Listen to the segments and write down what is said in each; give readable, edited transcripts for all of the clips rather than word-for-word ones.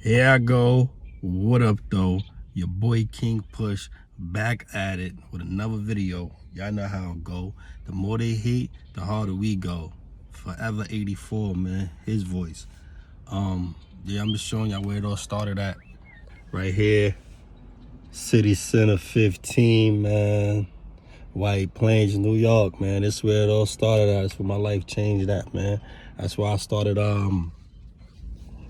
Here I go. What up, though? Your boy King Push back at it with another video. Y'all know how it go. The more they hate, the harder we go. Forever 84, man. His voice. Yeah, I'm just showing y'all where it all started at. Right here. City Center 15, man. White Plains, New York, man. This is where it all started at. That's where my life changed at, man. That's where I started,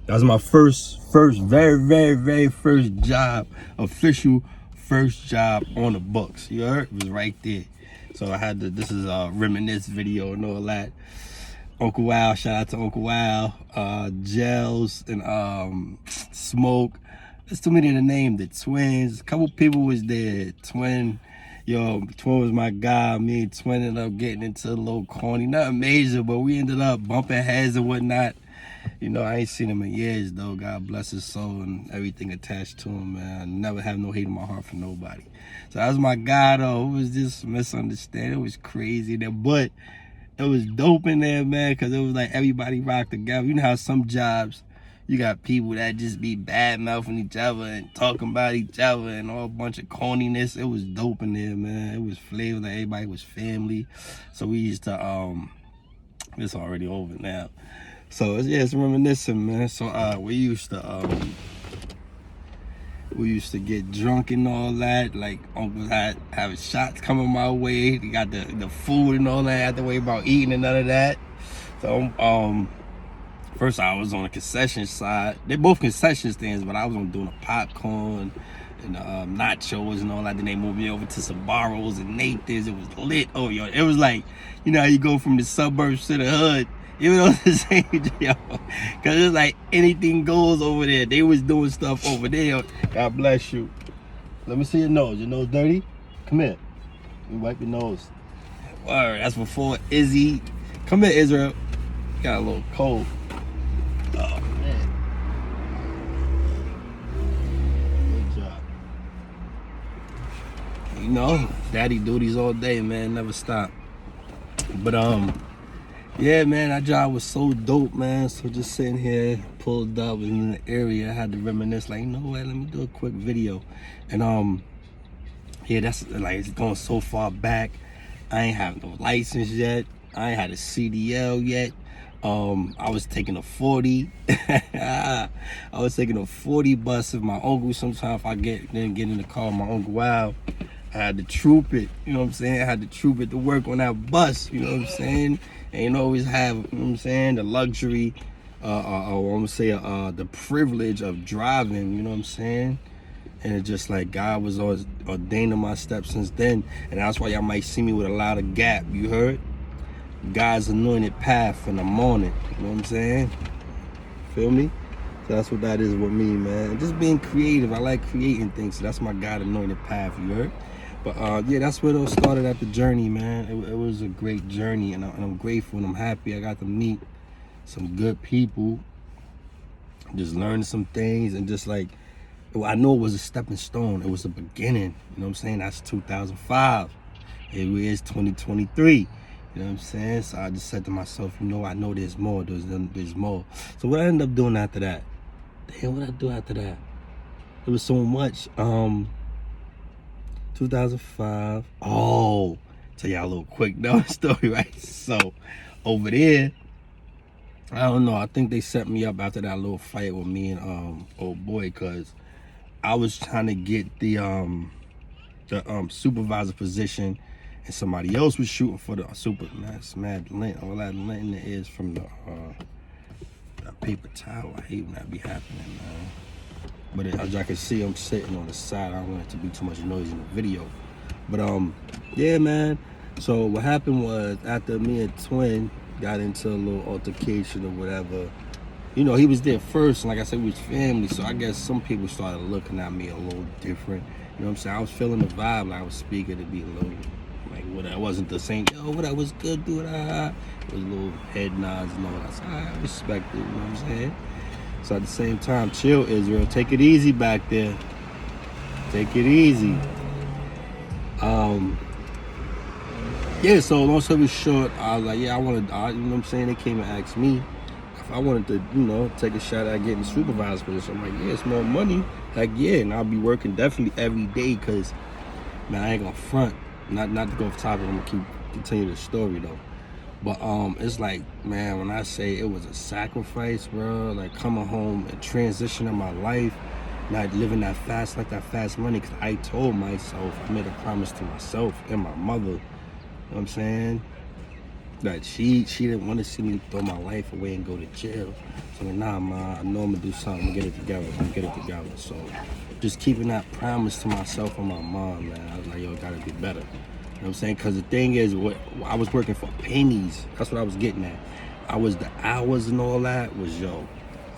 that was my first, very first job, official first job on the books. You heard? It was right there. So I had to, this is a Reminisce video and all that. Uncle Wow, shout out to Uncle Wow, Gels and Smoke. There's too many to name. The Twins, a couple people was there. Twin was my guy. Me and Twin ended up getting into a little corny, nothing major, but we ended up bumping heads and whatnot. You know, I ain't seen him in years, though. God bless his soul and everything attached to him, man. I never have no hate in my heart for nobody. So that was my guy, though. It was just a misunderstanding. It was crazy there, but it was dope in there, man, because it was like everybody rocked together. You know how some jobs, you got people that just be bad-mouthing each other and talking about each other and all a bunch of corniness. It was dope in there, man. It was flavor. Like everybody was family. So we used to, it's already over now. So yeah, it's reminiscing, man. So we used to get drunk and all that. Like Uncle had having shots coming my way. He got the food and all that. I had to worry about eating and none of that. So first I was on the concession side. They're both concession stands, but I was on doing the popcorn and nachos and all that. Then they moved me over to Sabaros and Nathan's. It was lit. Oh, yo, it was like, you know how you go from the suburbs to the hood. Even though it's the same, yo, because it's like anything goes over there. They was doing stuff over there. God bless you. Let me see your nose. Your nose dirty? Come here. Let me wipe your nose. Word, that's before Izzy. Come here, Israel. Got a little cold. Oh, man. Good job. You know, daddy duties all day, man. Never stop. But, yeah, man, that job was so dope, man. So just sitting here, pulled up in the area, I had to reminisce, like, you know what, let me do a quick video. And yeah, that's like, it's going so far back. I ain't have no license yet. I ain't had a CDL yet. I was taking a 40. I was taking a 40 bus with my uncle. Sometimes if I didn't get in the car with my uncle, wow, I had to troop it, you know what I'm saying? I had to troop it to work on that bus, you know what I'm saying? And you always have, you know what I'm saying, the luxury, I'm gonna say the privilege of driving, you know what I'm saying? And it's just like God was always ordaining my steps since then. And that's why y'all might see me with a lot of gap, you heard? God's anointed path in the morning, you know what I'm saying? Feel me? So that's what that is with me, man. Just being creative. I like creating things. So that's my God anointed path, you heard? But yeah, that's where it all started at the journey, man. It was a great journey, and I'm grateful and I'm happy I got to meet some good people, just learn some things, and just like, I know it was a stepping stone. It was a beginning, you know what I'm saying? That's 2005. Here it is 2023. You know what I'm saying? So I just said to myself, you know, I know there's more. There's more. So what I ended up doing after that? Damn, what I do after that? It was so much. 2005. Oh, tell y'all a little quick story, right? So over there, I don't know. I think they set me up after that little fight with me and old boy, because I was trying to get the supervisor position, and somebody else was shooting for the that's mad lint. All that lint in the ears from the paper towel. I hate when that be happening, man. But as I can see, I'm sitting on the side. I don't want it to be too much noise in the video. But yeah, man. So what happened was, after me and Twin got into a little altercation or whatever, you know, he was there first, and like I said, we was family. So I guess some people started looking at me a little different. You know what I'm saying? I was feeling the vibe. Like I was speaking to be a little, like, what, I wasn't the same, yo, what, I was good, dude. It was a little head nods and all that. So I respect it, you know what I'm saying? So at the same time, chill, Israel. Take it easy back there. Take it easy. Yeah, so long story short, I was like, yeah, I want to, you know what I'm saying? They came and asked me if if I wanted to, you know, take a shot at getting supervisor position, I'm like, yeah, it's more money. Like, yeah, and I'll be working definitely every day, because, man, I ain't gonna front. Not to go off topic, I'm gonna continue the story though. But it's like, man, when I say it was a sacrifice, bro, like coming home and transitioning my life, not living that fast, like that fast money, because I told myself, I made a promise to myself and my mother, you know what I'm saying, that she didn't want to see me throw my life away and go to jail. So like, nah, ma, I know I'm gonna do something, I'm gonna get it together. So just keeping that promise to myself and my mom, man, I was like, yo, it gotta be better. You know what I'm saying? Because the thing is, I was working for pennies. That's what I was getting at. The hours and all that was, yo,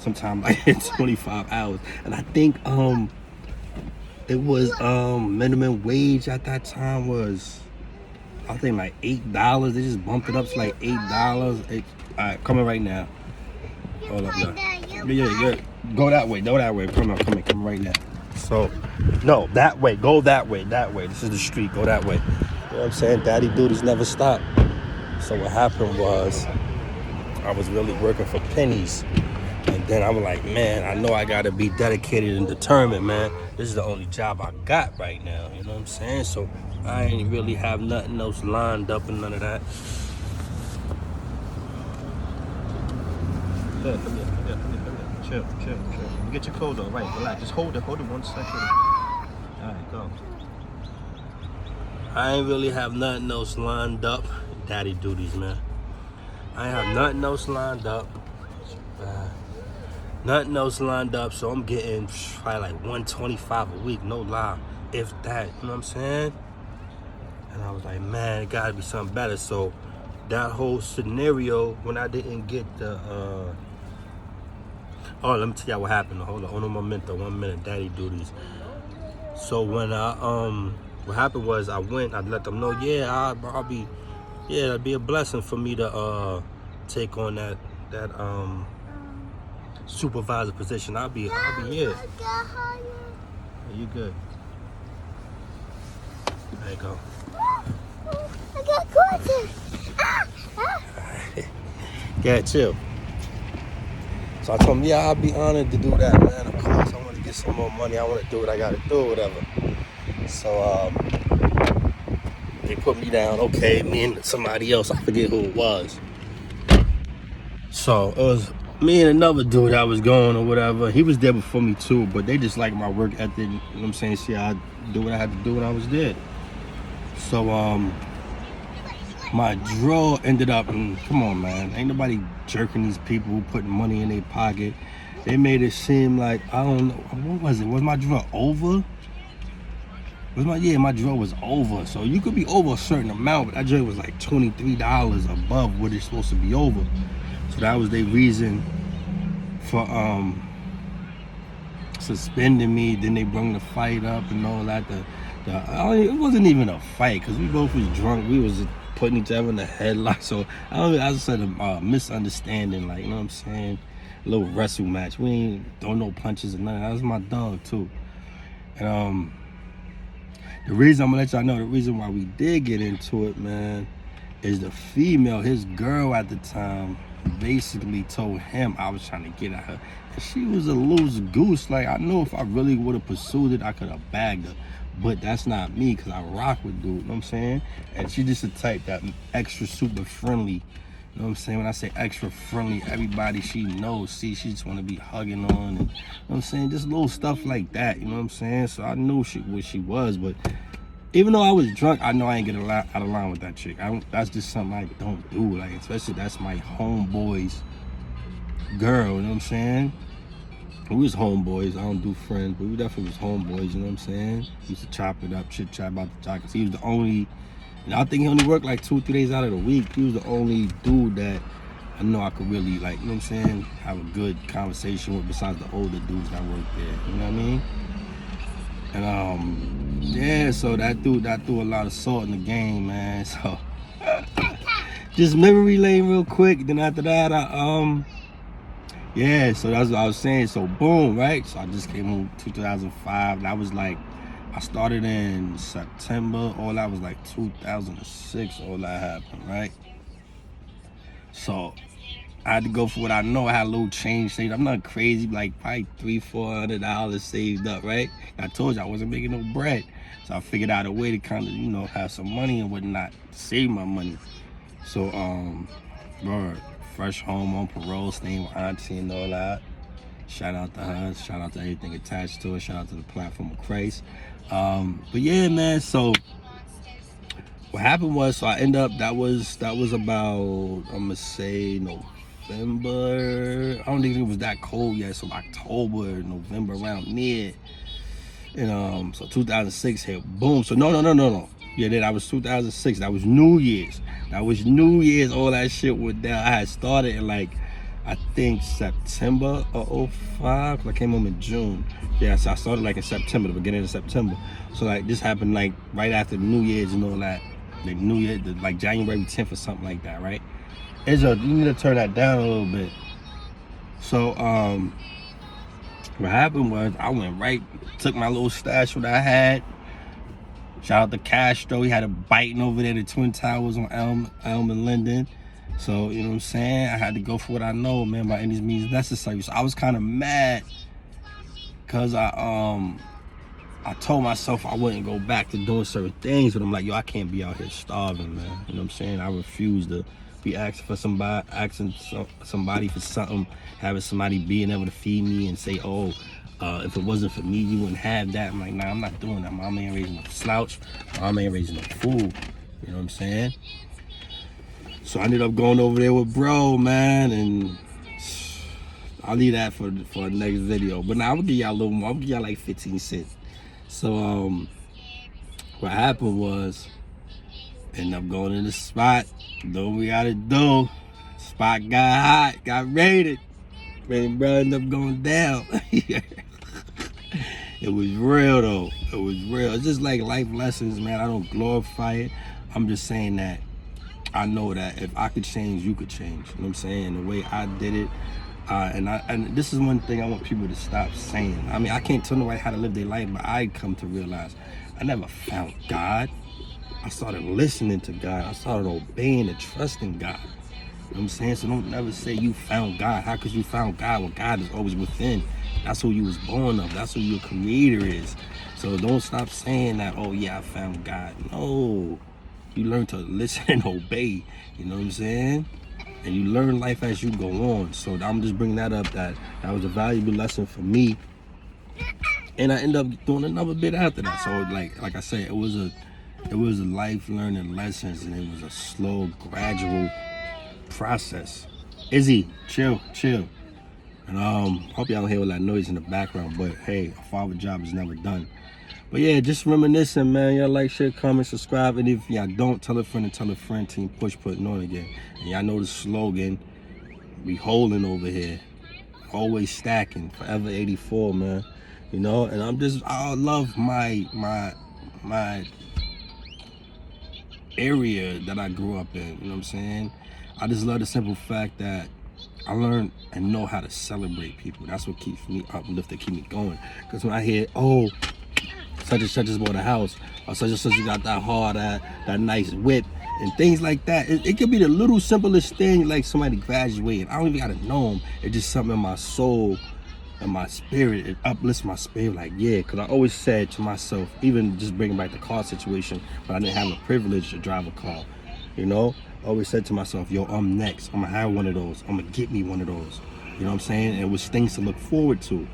sometimes I hit 25 hours. And I think it was minimum wage at that time was, I think like $8. They just bumped it up to like $8. All right, coming right now. Hold up, yeah. Go that way. Come right now. So, no, that way. Go that way. This is the street. Go that way. You know what I'm saying? Daddy duties never stop. So what happened was, I was really working for pennies. And then I was like, man, I know I got to be dedicated and determined, man. This is the only job I got right now. You know what I'm saying? So I ain't really have nothing else lined up and none of that. Look. Chill. Get your clothes on, right? Relax. Just hold it 1 second. All right, go. I ain't really have nothing else lined up. Daddy duties, man. I ain't have nothing else lined up. So I'm getting probably like $125 a week, no lie, if that, you know what I'm saying? And I was like, man, it gotta be something better. So that whole scenario, when I didn't get the, oh, let me tell y'all what happened. Hold on, 1 minute, daddy duties. So when what happened was I let them know, yeah, it'd be a blessing for me to take on that supervisor position. I'll be here. You good? There you go. I got quarters. Yeah, chill. So I told him, yeah, I'll be honored to do that, man. Of course, I want to get some more money. I want to do what I got to do, whatever. So they put me down. Okay, me and somebody else. I forget who it was. So it was me and another dude that was going or whatever. He was there before me too, but they just like my work ethic. You know what I'm saying? See, I do what I had to do when I was there. So my draw ended up, and come on, man, ain't nobody jerking these people who putting money in their pocket. They made it seem like, I don't know, what was it? Was my draw over? My draw was over. So you could be over a certain amount, but that draw was like $23 above what it's supposed to be over. So that was their reason for suspending me. Then they brought the fight up and all that. It wasn't even a fight, because we both was drunk. We was putting each other in the headlock. So I just said a misunderstanding, like, you know what I'm saying? A little wrestle match. We ain't throw no punches or nothing. That was my dog too. And the reason I'm gonna let y'all know, the reason why we did get into it, man, is the female, his girl at the time, basically told him I was trying to get at her. And she was a loose goose. Like, I know if I really would have pursued it, I could have bagged her. But that's not me, because I rock with dude, you know what I'm saying? And she just a type that extra super friendly. You know what I'm saying? When I say extra friendly, everybody she knows, she just want to be hugging on. And, you know what I'm saying? Just little stuff like that, you know what I'm saying? So I knew what she was, but even though I was drunk, I know I ain't get out of line with that chick. That's just something I don't do. Like, especially that's my homeboy's girl, you know what I'm saying? We was homeboys. I don't do friends, but we definitely was homeboys, you know what I'm saying? We used to chop it up, chit chat about the job. Cause he was the only, and I think he only worked like 2-3 days out of the week. He was the only dude that I know I could really, like, you know what I'm saying, have a good conversation with, besides the older dudes that worked there. You know what I mean? And yeah, so that threw a lot of salt in the game, man. So just memory lane real quick. Then after that, yeah, so that's what I was saying. So boom, right? So I just came home 2005. That was like, I started in September. All that was like 2006. All that happened, right? So I had to go for what I know. I had a little change saved. I'm not crazy, like probably $300-$400 saved up, right? I told you I wasn't making no bread. So I figured out a way to kind of, have some money and whatnot, save my money. So, bro, fresh home on parole, staying with auntie and all that. Shout out to her. Shout out to everything attached to it. Shout out to the platform of Christ. But yeah, man. So what happened was, I end up. That was about, I'm gonna say November. I don't think it was that cold yet. So October, November, around near. And so 2006 hit. Boom. So no. Yeah, that was 2006. That was New Year's. All that shit went down. I had started in I think September of 05. 'Cause I came home in June. Yeah, so I started in September, the beginning of September. So this happened right after New Year's and all that. New Year, January 10th or something like that, right? Izzy, you need to turn that down a little bit. So what happened was I went took my little stash what I had. Shout out to Castro. He had a biting over there, the Twin Towers on Elm and Linden. So, you know what I'm saying? I had to go for what I know, man, by any means necessary. So I was kind of mad because I told myself I wouldn't go back to doing certain things, but I'm like, yo, I can't be out here starving, man. You know what I'm saying? I refuse to be asking somebody for something, having somebody being able to feed me and say, oh, if it wasn't for me, you wouldn't have that. I'm like, nah, I'm not doing that. Mama ain't raising no slouch. Mama ain't raising no fool. You know what I'm saying? So I ended up going over there with bro, man, and I'll leave that for the next video. But now I'm gonna give y'all a little more. I'm gonna give y'all 15 cents. So what happened was, ended up going in the spot, doing what we gotta do. Spot got hot, got raided. Man, bro, ended up going down. It was real though. It was real. It's just life lessons, man. I don't glorify it. I'm just saying that I know that if I could change, you could change. You know what I'm saying? The way I did it. And this is one thing I want people to stop saying. I mean, I can't tell nobody how to live their life, but I come to realize I never found God. I started listening to God. I started obeying and trusting God. You know what I'm saying? So don't never say you found God. How could you found God when God is always within? That's who you was born of. That's who your creator is. So don't stop saying that, oh yeah, I found God. No. You learn to listen and obey. You know what I'm saying? And you learn life as you go on. So I'm just bringing that up, that was a valuable lesson for me. And I ended up doing another bit after that. So like I said, it was a life learning lessons, and it was a slow, gradual process. Izzy, chill. And hope y'all don't hear all that noise in the background, but hey, a father job is never done. But yeah, just reminiscing, man. Y'all like, share, comment, subscribe, and if y'all don't, tell a friend and tell a friend. Team Push putting on again. And y'all know the slogan, we holding over here, always stacking, forever 84, man. You know, and I love my area that I grew up in. You know what I'm saying? I just love the simple fact that I learned and know how to celebrate people. That's what keeps me uplifted, keep me going. Because when I hear, oh, such and such has bought a house, or such and such got that hard, that nice whip, and things like that. It could be the little simplest thing, like somebody graduating. I don't even gotta know them. It's just something in my soul and my spirit. It uplifts my spirit, like, yeah. Because I always said to myself, even just bringing back the car situation, but I didn't have the privilege to drive a car, you know? I always said to myself, yo, I'm next. I'm gonna have one of those. I'm gonna get me one of those. You know what I'm saying? And it was things to look forward to.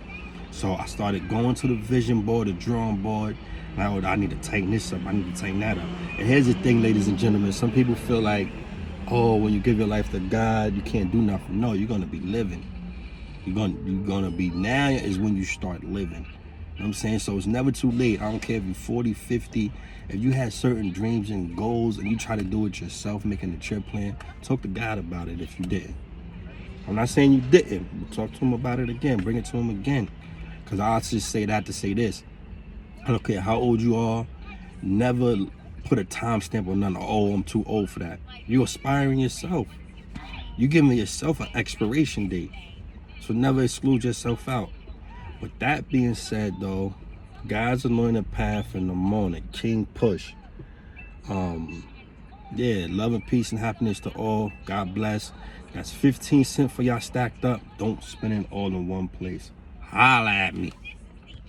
So I started going to the vision board, the drawing board. Now I need to tighten this up. I need to tighten that up. And here's the thing, ladies and gentlemen. Some people feel like, oh, when you give your life to God, you can't do nothing. No, you're gonna be living. You're gonna be, now is when you start living. You know what I'm saying? So it's never too late. I don't care if you're 40, 50. If you had certain dreams and goals and you try to do it yourself, making a trip plan, talk to God about it if you didn't. I'm not saying you didn't, but talk to him about it again. Bring it to him again. Because I'll just say that to say this. I don't care how old you are. Never put a timestamp on nothing. Oh, I'm too old for that. You're aspiring yourself. You're giving yourself an expiration date. So never exclude yourself out. With that being said, though, God's anointed path in the morning. King Push. Yeah, love and peace and happiness to all. God bless. That's 15 cents for y'all stacked up. Don't spend it all in one place. Holla at me.